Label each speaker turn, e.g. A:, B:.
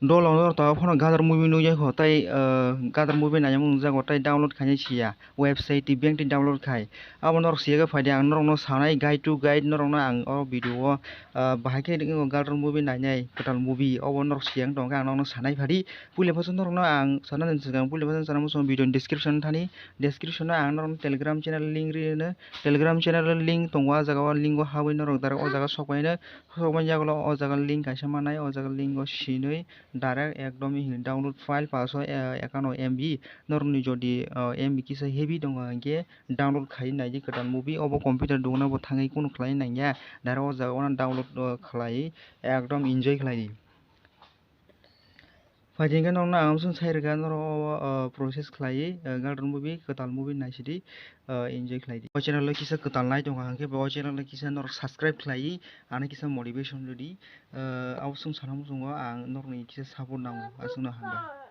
A: Dolo no ta phono gadar movie no ya ho tai gadar movie na yang jago tai download khai sia website ti bank ti download khai abo nor sia ga faide ang nor no sanai guide to guide nor no ang o video bahai ke ding gadar movie na nyai total movie abo nor siang dong ang no sanai phadi pule phason nor no ang sanan sigang pule phason sanam so video description thani description ang nor telegram channel link ri ne telegram channel link tongwa jaga link o hawi nor dar o jaga sokbai ne sokbai jagolo o jaga link kaisa manai o jaga link o sinui direct ekdom download file paso ekano MB norni jodi MB kisa heavy dong ge download khai nai je ketan movie obo computer dong na bo thangai kuno khlai nai ya daro o jaga ona download khlai ekdom enjoy khlai Fajingan nong na amsun sairga noro process khlai garden movie ketal movie nai sidi enjoy khlai o channel lo kisa ketal nai dong hangke bo channel lo kisa nor subscribe khlai ana kisa motivation lodi awsung sanam sungo ang norni kisa support nango asung na hangga